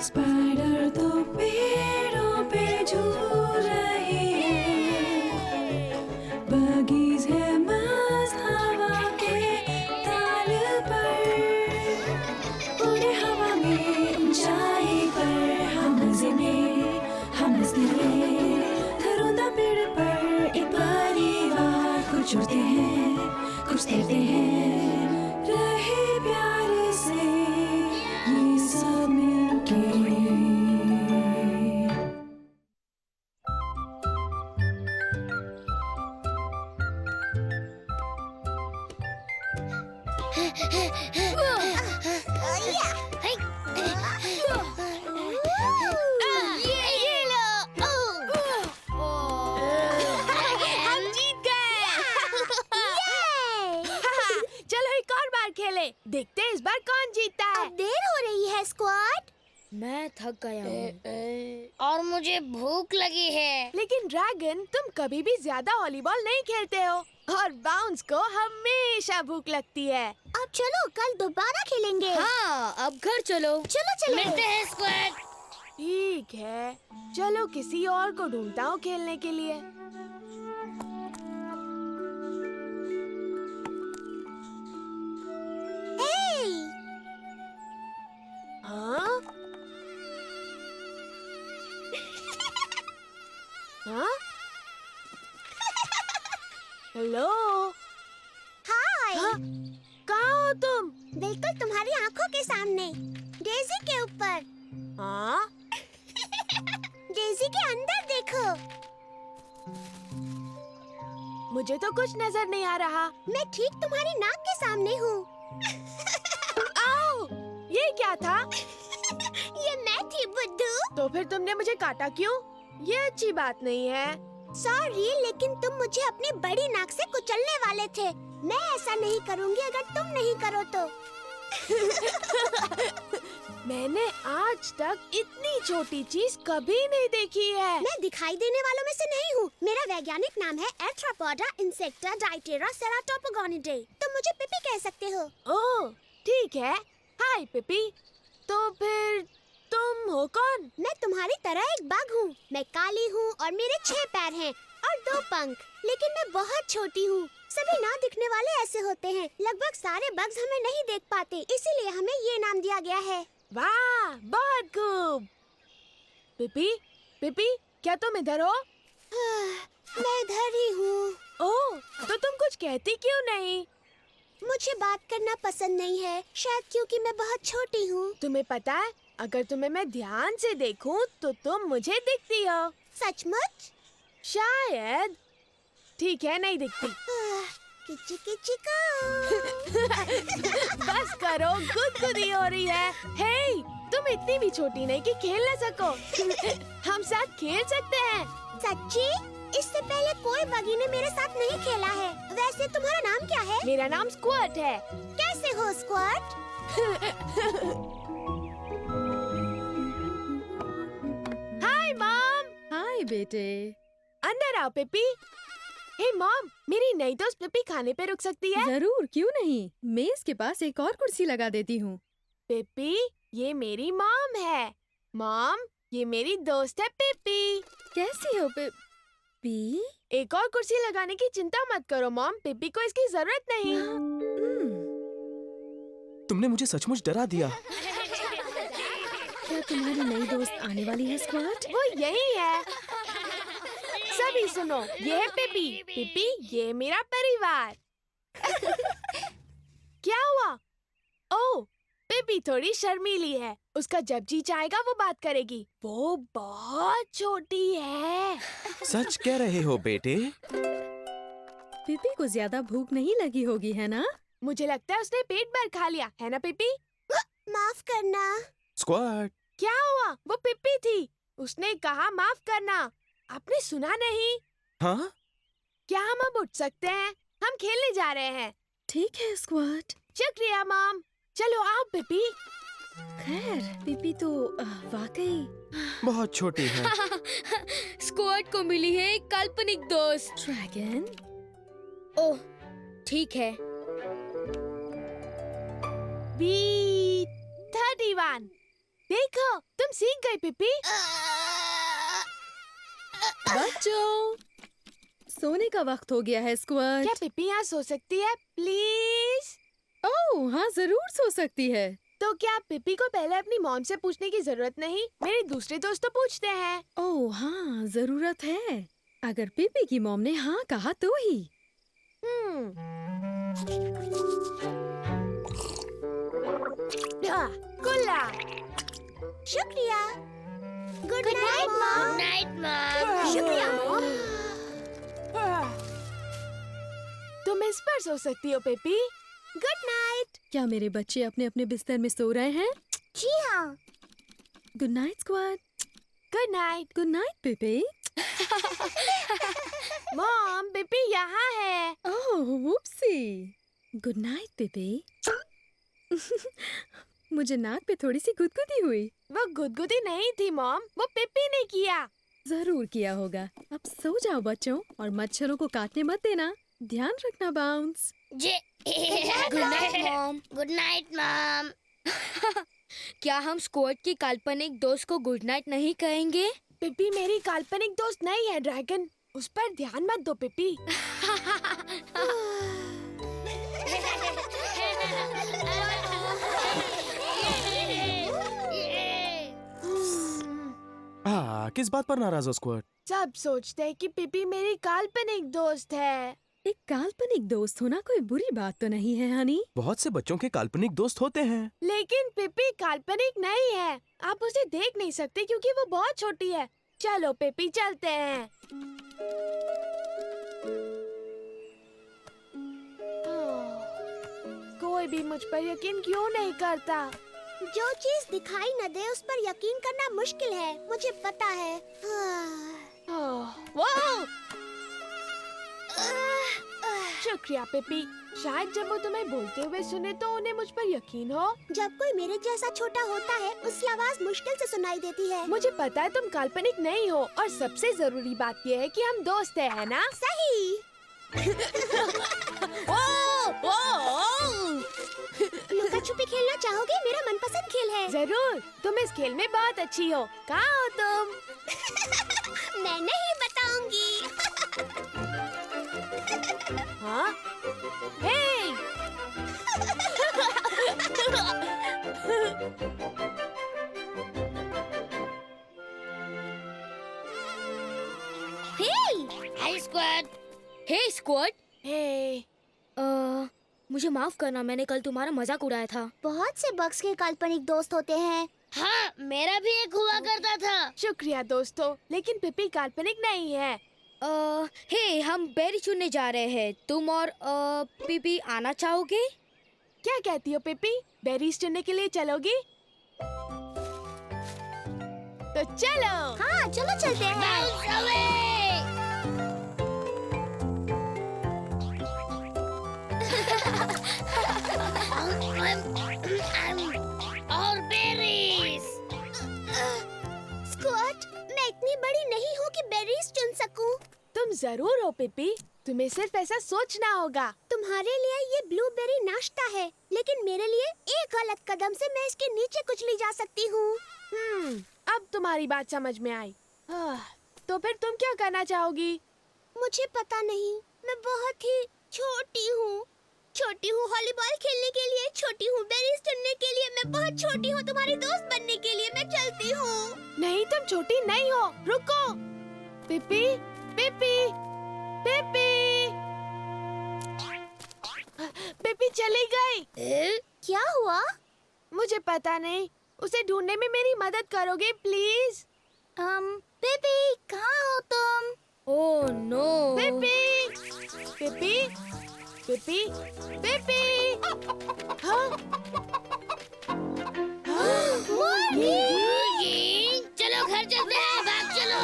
Spider तो पेड़ों पे झूल रहे हैं, बगीज है मस्त हवा के ताल पर, उड़े हवा में ऊंचाई पर, हम मजे में हम मस्ती में, घरोंदा पेड़ पर एक परिवार, कुछ उड़ते हैं कुछ तैरते हैं, रहे प्यार से ये सब मिलके। देखते हैं इस बार कौन जीतता है। अब देर हो रही है स्क्वाड। मैं थक गया हूँ और मुझे भूख लगी है। लेकिन ड्रैगन, तुम कभी भी ज्यादा वॉलीबॉल नहीं खेलते हो और बाउंस को हमेशा भूख लगती है। अब चलो कल दोबारा खेलेंगे। हाँ, अब घर चलो। चलो चलो मिलते हैं स्क्वाड। ठीक है, चलो किसी और को ढूंढता हूँ खेलने के लिए। हाँ? हाँ? हेलो? हाय। हाँ? कहाँ हो तुम? बिल्कुल तुम्हारी आंखों के सामने, डेजी के ऊपर। हाँ? डेजी के अंदर देखो। मुझे तो कुछ नजर नहीं आ रहा। मैं ठीक तुम्हारी नाक के सामने हूँ। आओ! ये क्या था? ये मैं थी बुद्धू। तो फिर तुमने मुझे काटा क्यों? ये अच्छी बात नहीं है। सॉरी, लेकिन तुम मुझे अपनी बड़ी नाक से कुचलने वाले थे। मैं ऐसा नहीं करूँगी अगर तुम नहीं करो तो। मैंने आज तक इतनी छोटी चीज कभी नहीं देखी है। मैं दिखाई देने वालों में से नहीं हूँ। मेरा वैज्ञानिक नाम है एर्थ्रोपोडा इंसेक्टा डाइटेरा सेराटोपोगोनिडे। तुम मुझे पिपी कह सकते हो। ओह, ठीक है। हाय पिपी। तो फिर तुम हो कौन? मैं तुम्हारी तरह एक बग हूँ। मैं काली हूँ और मेरे 6 पैर हैं और 2 पंख। लेकिन मैं बहुत छोटी हूँ। सभी ना दिखने वाले ऐसे होते हैं। लगभग सारे बग्स हमें नहीं देख पाते, इसीलिए हमें ये नाम दिया गया है। वाह, बहुत खूब। पिपी, पिपी, क्या तुम इधर हो? मैं इधर ही हूँ। ओह, तो तुम कुछ कहती क्यों नहीं? मुझे बात करना पसंद नहीं है, शायद क्योंकि मैं बहुत छोटी हूँ। तुम्हें पता है, अगर तुम्हें मैं ध्यान से देखूं तो तुम मुझे दिखती हो। सचमुच? शायद। ठीक है, नहीं दिखती। किची किची को। बस करो, गुदगुदी हो रही है। हे, तुम इतनी भी छोटी नहीं कि खेल न सको। हम साथ खेल सकते हैं। सच्ची? इससे पहले कोई बगी ने मेरे साथ नहीं खेला है। वैसे तुम्हारा नाम क्या है? मेरा नाम स्क्वाट है। कैसे हो स्क्वाट? Hi mom. हाय बेटे। अंदर आओ पिपी। हे मॉम, मेरी नई दोस्त पिपी खाने पे रुक सकती है? जरूर, क्यों नहीं। मेज के पास एक और कुर्सी लगा देती हूँ। पिपी, ये मेरी मॉम है। मॉम, ये मेरी दोस्त है पिपी। कैसी हो पिपी? एक और कुर्सी लगाने की चिंता मत करो मॉम, पिपी को इसकी जरूरत नहीं। तुमने मुझे सचमुच डरा दिया। क्या तुम्हारी नई दोस्त आने वाली है स्क्वाड? वो यही है। सभी सुनो, ये है पिपी। पिपी, ये मेरा परिवार। क्या हुआ? ओह, पिपी थोड़ी शर्मीली है। उसका जब जी चाहेगा वो बात करेगी। वो बहुत छोटी है। सच कह रहे हो बेटे? पिपी को ज्यादा भूख नहीं लगी होगी, है ना? मुझे लगता है उसने पेट भर खा लिया, है ना पिपी? माफ करना। स्क्वाड। क्या हुआ? वो पिपी थी। उसने कहा माफ करना। आपने सुना नहीं? हाँ? क्या हम अब उठ सकते हैं? हम खेलने जा रहे हैं। ठीक है स्क्वाड। शुक्रिया मॉम। चलो आओ पिपी। खैर, पिपी तो वाकई बहुत छोटी है। स्क्वाड को मिली है एक काल्पनिक दोस्त। ड्रैगन। ओह, ठीक है। बी 31। देखो, तुम सीख गई पिपी। बच्चों, सोने का वक्त हो गया है क्या स्क्वाड। पिपी यहाँ सो सकती है प्लीज? ओह हाँ, जरूर सो सकती है। तो क्या पिपी को पहले अपनी मॉम से पूछने की जरूरत नहीं? मेरे दूसरे दोस्त तो पूछते हैं। ओह हाँ, जरूरत है। अगर पीपी की मॉम ने हाँ कहा तो ही। कुल्ला। शुक्रिया। Good night mom. Good night mom. शुक्रिया मॉम। तुम इस पर सो सकती हो पिपी। Good night. क्या मेरे बच्चे अपने अपने बिस्तर में सो रहे हैं? जी हाँ। Good night squad. Good night. Good night Pippi. Mom, Pippi यहाँ है। Oh whoopsie. Good night Pippi. मुझे नाक पे थोड़ी सी गुदगुदी हुई। वो गुदगुदी नहीं थी मॉम, वो पिपी ने किया। जरूर किया होगा। अब सो जाओ बच्चों और मच्छरों को काटने मत देना। ध्यान रखना बाउंस। जे good night mom. Good night mom. क्या हम स्क्वाड की काल्पनिक दोस्त को गुड नाइट नहीं कहेंगे? पिपी मेरी काल्पनिक दोस्त नहीं है ड्रैगन। उस पर ध्यान मत दो पिपी। किस बात पर नाराज हो स्क्वाड? सब सोचते हैं कि पिपी मेरी काल्पनिक दोस्त है। एक काल्पनिक दोस्त होना कोई बुरी बात तो नहीं है हनी। बहुत से बच्चों के काल्पनिक दोस्त होते हैं। लेकिन पिपी काल्पनिक नहीं है। आप उसे देख नहीं सकते क्योंकि वो बहुत छोटी है। चलो पिपी चलते हैं। कोई भी मुझ पर यकीन क्यों नहीं करता? जो चीज दिखाई न दे उस पर यकीन करना मुश्किल है, मुझे पता है। वाह! शुक्रिया पिपी। शायद जब वो तुम्हें बोलते हुए सुने तो उन्हें मुझ पर यकीन हो। जब कोई मेरे जैसा छोटा होता है उसकी आवाज मुश्किल से सुनाई देती है। मुझे पता है तुम काल्पनिक नहीं हो और सबसे जरूरी बात ये है कि हम दोस्त हैं, है ना? सही। लुका छुपी खेलना चाहोगे? मेरा मनपसंद खेल है। जरूर। तुम इस खेल में बहुत अच्छी हो। कहाँ हो तुम? मैं नहीं बताऊंगी। हाँ? हे! हाय स्क्वाड। हे स्क्वाड। हे! मुझे माफ करना, मैंने कल तुम्हारा मजाक उड़ाया था। बहुत से बग्स के काल्पनिक दोस्त होते हैं। हाँ, मेरा भी एक हुआ करता था। शुक्रिया दोस्तों, लेकिन पिपी काल्पनिक नहीं है। हे, हम बेरी चुनने जा रहे हैं। तुम और पीपी आना चाहोगे? क्या कहती हो पिपी? बेरीज चुनने के लिए चलोगी? तो चलो। हाँ चलो चलते हैं। Bounce away! और बेरीज। स्क्वाड, मैं इतनी बड़ी नहीं हूँ कि बेरीज चुन सकूं। तुम जरूर हो पिपी। तुम्हें सिर्फ ऐसा सोचना होगा। तुम्हारे लिए ये ब्लूबेरी नाश्ता है, लेकिन मेरे लिए एक गलत कदम से मैं इसके नीचे कुचली जा सकती हूँ। अब तुम्हारी बात समझ में आई। तो फिर तुम क्या करना चाहोगी? मुझे पता नहीं, मैं बहुत ही छोटी हूँ। छोटी हूँ वॉलीबॉल खेलने के लिए, छोटी हूँ बेरीज चुनने के लिए, मैं बहुत छोटी हूँ तुम्हारी दोस्त बनने के लिए। मैं चलती हूँ। नहीं, तुम छोटी नहीं हो। रुको। पिपी, पिपी, पिपी। पिपी चली गई। क्या हुआ? मुझे पता नहीं। उसे ढूंढने में मेरी मदद करोगे प्लीज? बेबी कहाँ हो तुम? Oh no. Pippi, Pippi, Pippi, Pippi. हाँ? चलो घर चलते हैं, भाग चलो।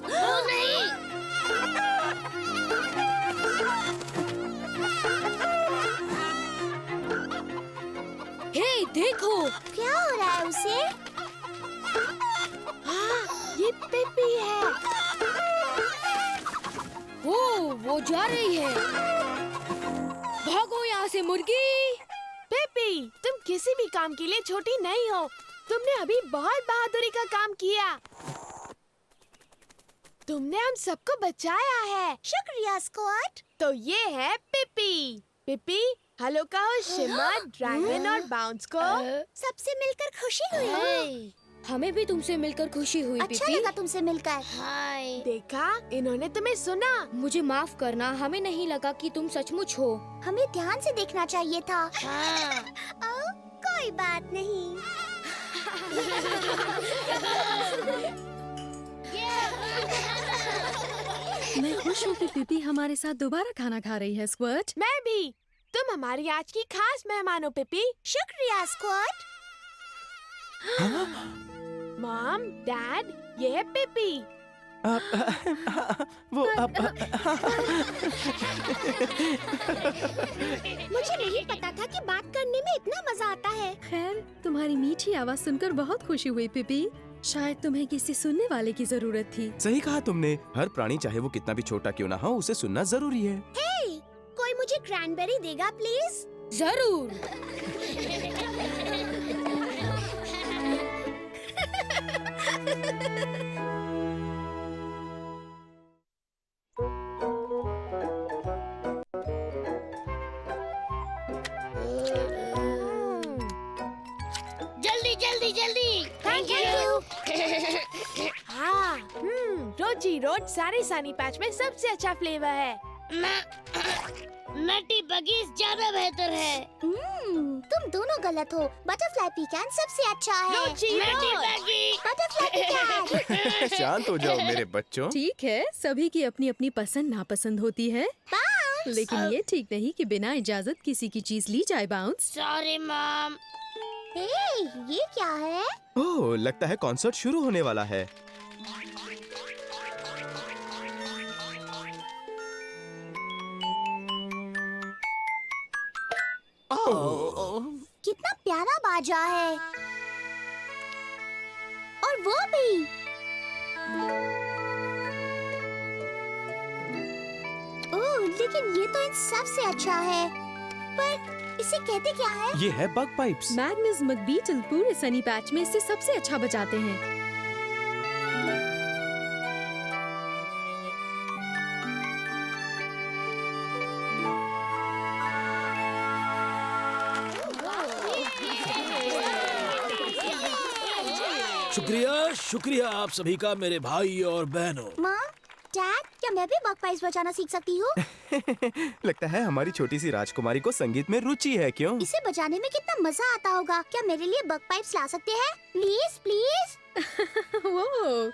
ओ नहीं। हे देखो। क्या हो रहा है उसे? हाँ, ये पिपी है। वो जा रही है। भागो यहाँ यहाँ से मुर्गी। पेपी, तुम किसी भी काम के लिए छोटी नहीं हो। तुमने अभी बहुत बहादुरी का काम किया। तुमने हम सबको बचाया है। शुक्रिया स्क्वाड। तो ये है पिपी। पिपी, हेलो कहो शिमर, ड्रैगन और बाउंस को। सबसे मिलकर खुशी हुई। हे, हमें भी तुमसे मिलकर खुशी हुई अच्छा पिपी। लगा तुमसे मिलकर। हाय। देखा, इन्होंने तुम्हें सुना। मुझे माफ करना, हमें नहीं लगा कि तुम सचमुच हो। हमें ध्यान से देखना चाहिए था। हाँ। ओह, कोई बात नहीं। मैं खुश हूँ कि पिपी हमारे साथ दोबारा खाना खा रही है स्क्वर्ट। मैं भी। तुम हमारी आज की खास मेहमान हो पिपी। शुक्रिया स्क्वाड। मॉम, डैड, ये है पिपी। वो मुझे नहीं पता था कि बात करने में इतना मजा आता है। खैर, तुम्हारी मीठी आवाज सुनकर बहुत खुशी हुई पिपी। शायद तुम्हें किसी सुनने वाले की जरूरत थी। सही कहा तुमने। हर प्राणी चाहे वो कितना भी छोटा क्यों ना हो, उसे सुनना जरूरी है। हे, कोई मुझे क्रैनबेरी देगा प्लीज? जरूर। जल्दी जल्दी जल्दी। Thank you. हाँ, रोजी रोड सारे सनी पैच में सबसे अच्छा फ्लेवर है। नटी बगीज ज्यादा बेहतर है। तुम दोनों गलत हो। बटरफ्लाई पीकैन सबसे अच्छा है। रोजी रोड। बटरफ्लाई पीकैन। शांत हो जाओ मेरे बच्चों। ठीक है, सभी की अपनी अपनी पसंद नापसंद होती है, लेकिन ये ठीक नहीं कि बिना इजाजत किसी की चीज ली जाए। बाउंस। Sorry mom. हे, ये क्या है? ओह, लगता है कॉन्सर्ट शुरू होने वाला है। कितना प्यारा बाजा है। और वो भी। ओह, लेकिन ये तो इन सबसे अच्छा है। पर इसे कहते क्या है? ये है बग पाइप्स। मैग्नस मकबीटल पूरे सनी पैच में इससे सबसे अच्छा बजाते हैं। शुक्रिया शुक्रिया आप सभी का, मेरे भाई और बहनों। माँ, डैड, क्या मैं भी बग पाइप्स बजाना सीख सकती हूँ? लगता है हमारी छोटी सी राजकुमारी को संगीत में रुचि है, क्यों? इसे बजाने में कितना मजा आता होगा। क्या मेरे लिए बग पाइप्स ला सकते हैं? Please please. वो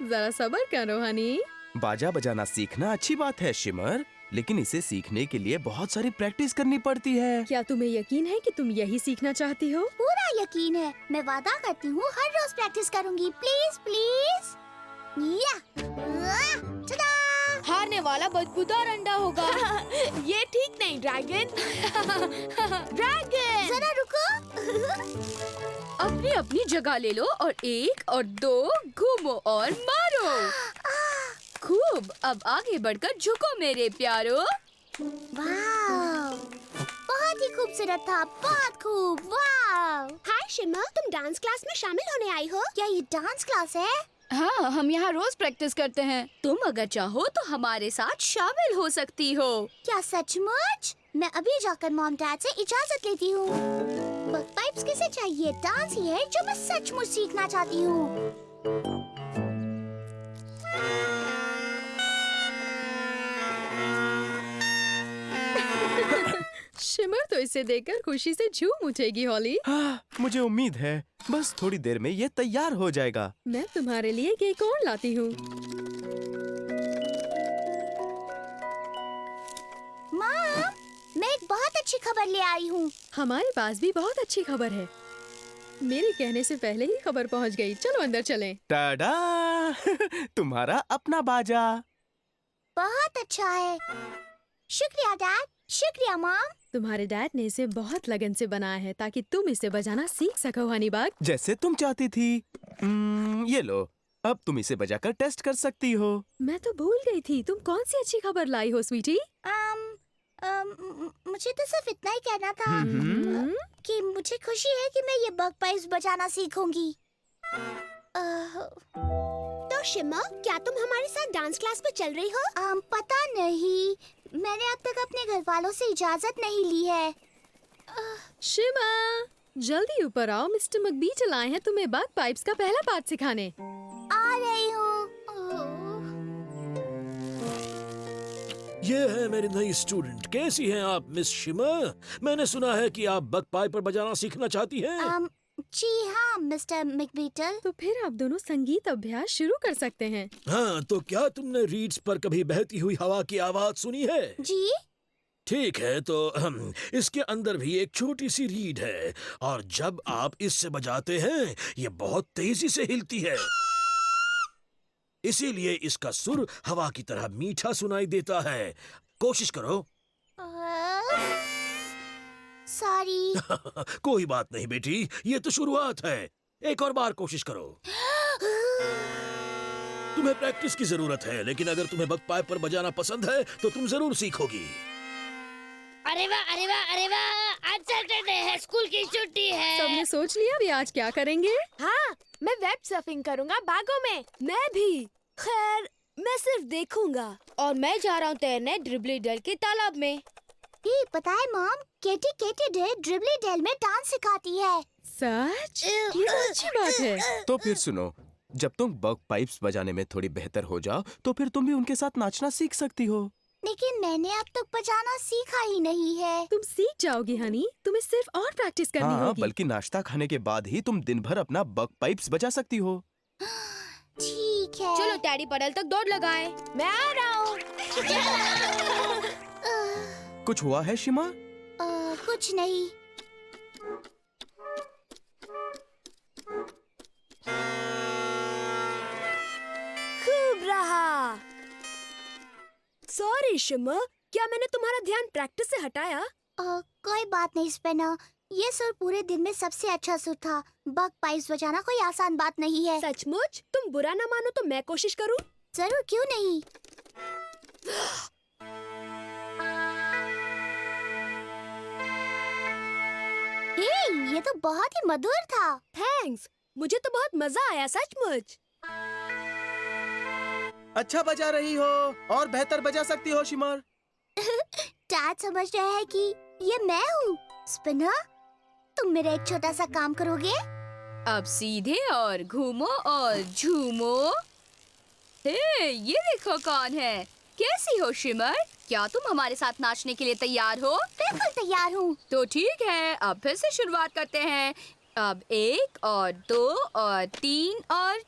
जरा सब्र करो हनी। बाजा बजाना सीखना अच्छी बात है शिमर, लेकिन इसे सीखने के लिए बहुत सारी प्रैक्टिस करनी पड़ती है। क्या तुम्हें यकीन है कि तुम यही सीखना चाहती हो? पूरा यकीन है। मैं वादा करती हूँ हर रोज प्रैक्टिस करूँगी। Please please. या, टडा! हारने वाला बदबूदार अंडा होगा। ये ठीक नहीं ड्रैगन। ड्रैगन। जरा रुको। अपनी अपनी जगह ले लो और 1 और 2 घूमो और मारो। खूब, अब आगे बढ़कर झुको मेरे प्यारो। वाव, बहुत ही खूबसूरत था। बहुत खूब। वाव। हाय शिमा, तुम डांस क्लास में शामिल होने आई हो? क्या ये डांस क्लास है? हाँ, हम यहाँ रोज प्रैक्टिस करते हैं। तुम अगर चाहो तो हमारे साथ शामिल हो सकती हो। क्या सचमुच? मैं अभी जाकर मॉम डैड से इजाजत लेती हूँ। बग पाइप्स किसे चाहिए? डांस ही है जो मैं सचमुच सीखना चाहती हूँ। शिमर तो इसे देखकर खुशी से झूम उठेगी हॉली। हाँ, मुझे उम्मीद है बस थोड़ी देर में ये तैयार हो जाएगा। मैं तुम्हारे लिए केक और लाती हूँ। मॉम, मैं एक बहुत अच्छी खबर ले आई हूँ। हमारे पास भी बहुत अच्छी खबर है। मेरे कहने से पहले ही खबर पहुँच गई। चलो अंदर चलें। टाडा! तुम्हारा अपना बाजा। बहुत अच्छा है। शुक्रिया डैड। शुक्रिया मॉम। तुम्हारे डैड ने इसे बहुत लगन से बनाया है ताकि तुम इसे बजाना सीख सको हनीबाग। जैसे तुम चाहती थी। ये लो, अब तुम इसे बजाकर टेस्ट कर सकती हो। मैं तो भूल गई थी। तुम कौन सी अच्छी खबर लाई हो स्वीटी? मुझे तो सिर्फ इतना ही कहना था कि मुझे खुशी है कि मैं ये बग पाइप्स बजाना सीखूंगी। तो शिमा, क्या तुम हमारे साथ डांस क्लास में चल रही हो? पता नहीं, मैंने अब तक अपने घर वालों से इजाजत नहीं ली है। शिमा, जल्दी ऊपर आओ, मिस्टर मकबीटल आए हैं तुम्हें बग पाइप्स का पहला पार्ट सिखाने। आ रही हूँ। ये है मेरी नई स्टूडेंट। कैसी हैं आप मिस शिमर? मैंने सुना है कि आप बग पाइप पर बजाना सीखना चाहती हैं। जी हाँ मिस्टर मकबीटल। तो फिर आप दोनों संगीत अभ्यास शुरू कर सकते हैं। हाँ, तो क्या तुमने रीड्स पर कभी बहती हुई हवा की आवाज सुनी है? जी। ठीक है, तो इसके अंदर भी एक छोटी सी रीड है और जब आप इससे बजाते हैं ये बहुत तेजी से हिलती है, इसीलिए इसका सुर हवा की तरह मीठा सुनाई देता है। कोशिश करो। सॉरी। कोई बात नहीं बेटी, ये तो शुरुआत है। एक और बार कोशिश करो। तुम्हें प्रैक्टिस की जरूरत है, लेकिन अगर तुम्हें बग पाइप पर बजाना पसंद है तो तुम जरूर सीखोगी। अरे वाह, अरे वाह, अरे वाह! आज सैटरडे है, स्कूल की छुट्टी है। सबने सोच लिया अभी आज क्या करेंगे? हाँ, मैं वेब सर्फिंग करूँगा बागों में। मैं भी। खैर, मैं सिर्फ देखूंगा। और मैं जा रहा हूँ तैरने ड्रिबली डेल के तालाब में। ये पता है मॉम, केटी डे ड्रिबली डेल में डांस सिखाती है। सच? ये तो अच्छी बात है। तो फिर सुनो, जब तुम बग पाइप्स बजाने में थोड़ी बेहतर हो जाओ तो फिर तुम भी उनके साथ नाचना सीख सकती हो। लेकिन मैंने अब तक बजाना सीखा ही नहीं है। तुम सीख जाओगी हनी, तुम्हें सिर्फ और प्रैक्टिस करनी हाँ, होगी। बल्कि नाश्ता खाने के बाद ही तुम दिन भर अपना बग पाइप्स बजा सकती हो। ठीक है। चलो टैडी पडल तक दौड़ लगाए। मैं आ रहा हूँ। कुछ हुआ है शिमा? कुछ नहीं। खूब रहा। सॉरी शिमा, क्या मैंने तुम्हारा ध्यान प्रैक्टिस से हटाया? कोई बात नहीं स्पेना, ये सुर पूरे दिन में सबसे अच्छा सुर था। बग पाइप्स बजाना कोई आसान बात नहीं है। सचमुच? तुम बुरा ना मानो तो मैं कोशिश करूं? जरूर, क्यों नहीं। हे, ये तो बहुत ही मधुर था। थैंक्स, मुझे तो बहुत मजा आया सचमुच। अच्छा बजा रही हो और बेहतर बजा सकती हो शिमर। डैड समझ रहे हैं कि ये मैं हूँ। स्पिनर, तुम मेरा एक छोटा सा काम करोगे? अब सीधे और घूमो और झूमो। हे, ये देखो कौन है। कैसी हो शिमर? क्या तुम हमारे साथ नाचने के लिए तैयार हो? बिल्कुल तैयार हूँ। तो ठीक है, अब फिर से शुरुआत करते हैं। अब 1 और 2 और 3 और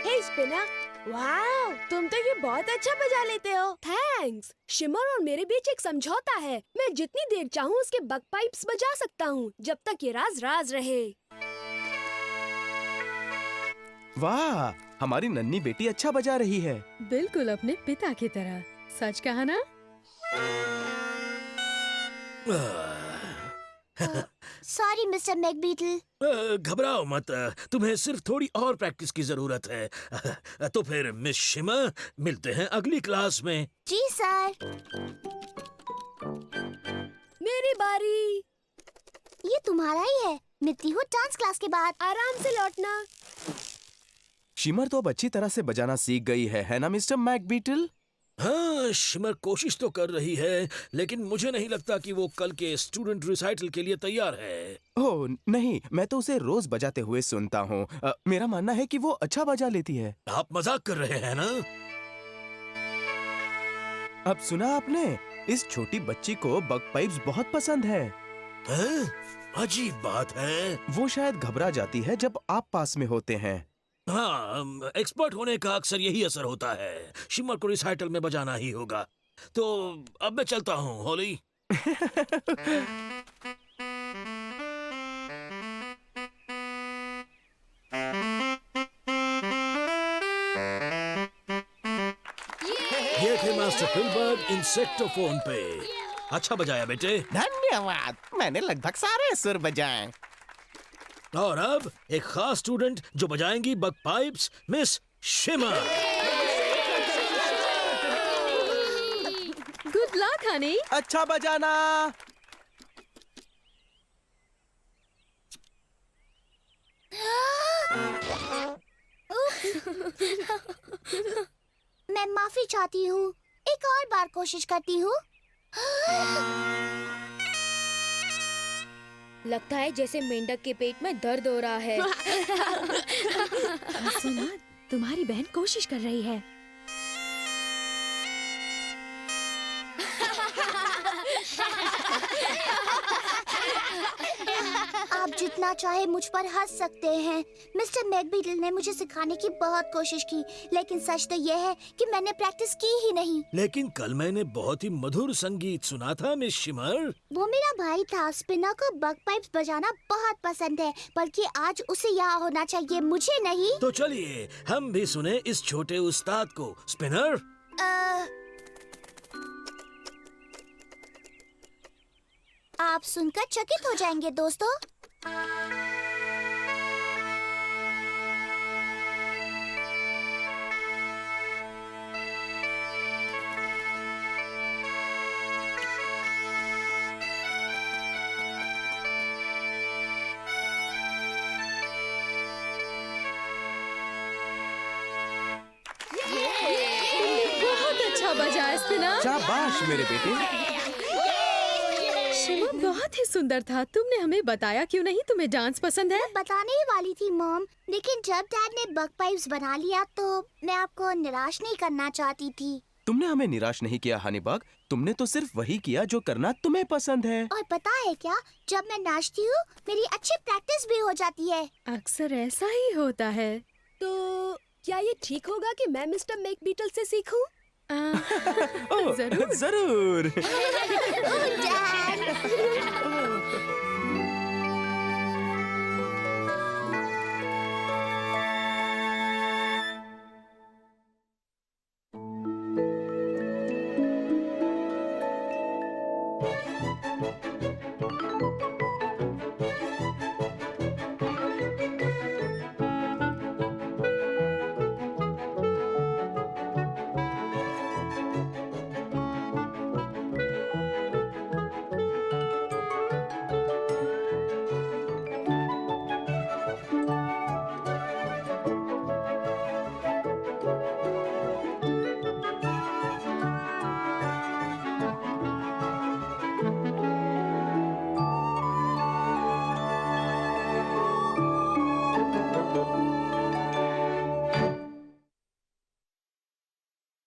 हे स्पिनर, वाह, तुम तो ये बहुत अच्छा बजा लेते हो। थैंक्स। शिमर और मेरे बीच एक समझौता है। मैं जितनी देर चाहूँ उसके बग पाइप्स बजा सकता हूँ, जब तक ये राज राज रहे। वाह, हमारी नन्ही बेटी अच्छा बजा रही है। बिल्कुल अपने पिता की तरह। सच कहा ना? Sorry mister McBeetle. घबराओ मत, तुम्हें सिर्फ थोड़ी और प्रैक्टिस की जरूरत है। तो फिर मिस शिमर, मिलते हैं अगली क्लास में। जी सर। मेरी बारी। ये तुम्हारा ही है। मिलती हूँ डांस क्लास के बाद। आराम से लौटना। शिमर तो अब अच्छी तरह से बजाना सीख गई है ना मिस्टर मैकबीटल? हाँ, शिमर कोशिश तो कर रही है, लेकिन मुझे नहीं लगता कि वो कल के स्टूडेंट रिसाइटल के लिए तैयार है। ओह नहीं, मैं तो उसे रोज बजाते हुए सुनता हूँ। मेरा मानना है कि वो अच्छा बजा लेती है। आप मजाक कर रहे हैं ना? अब सुना आपने? इस छोटी बच्ची को बग पाइप्स बहुत पसंद है। हैं? अजीब बात है। वो शायद घबरा जाती है जब आप पास में होते हैं। हाँ, एक्सपर्ट होने का अक्सर यही असर होता है। शिमर को रिसाइटल में बजाना ही होगा। तो अब मैं चलता हूँ, होली। ये थे मास्टर फिलबर्ग इंसेक्टोफोन पे। अच्छा बजाया बेटे। धन्यवाद, मैंने लगभग सारे सुर बजाए। और अब एक खास स्टूडेंट जो बजाएंगी bagpipes, miss Shimmer. Good luck honey. अच्छा बजाना। मैं माफी चाहती हूँ। एक और बार कोशिश करती हूँ। लगता है जैसे मेंढक के पेट में दर्द हो रहा है। सुना, तुम्हारी बहन कोशिश कर रही है। आप जितना चाहे मुझ पर हंस सकते हैं। मिस्टर मैकबीटल ने मुझे सिखाने की बहुत कोशिश की, लेकिन सच तो यह है कि मैंने प्रैक्टिस की ही नहीं। लेकिन कल मैंने बहुत ही मधुर संगीत सुना था मिस शिमर। वो मेरा भाई था। स्पिनर को बगपाइप्स बजाना बहुत पसंद है, बल्कि आज उसे यहाँ होना चाहिए, मुझे नहीं। तो चलिए हम भी सुने इस छोटे उस्ताद को। स्पिनर, आप सुनकर चकित हो जाएंगे दोस्तों। बहुत अच्छा बजाया स्पिनर। शाबाश मेरे बेटे। शिमर बहुत ही सुंदर था। तुमने हमें बताया क्यों नहीं तुम्हें डांस पसंद है? मैं बताने ही वाली थी मॉम, लेकिन जब डैड ने बगपाइप्स बना लिया तो मैं आपको निराश नहीं करना चाहती थी। तुमने हमें निराश नहीं किया हनीबग। तुमने तो सिर्फ वही किया जो करना तुम्हें पसंद है। और पता है क्या, जब मैं नाचती हूँ मेरी अच्छी प्रैक्टिस भी हो जाती है। अक्सर ऐसा ही होता है। तो क्या ये ठीक होगा कि मैं मिस्टर मैकबीटल से सीखूं? ओह, जरूर। जरूर। डैड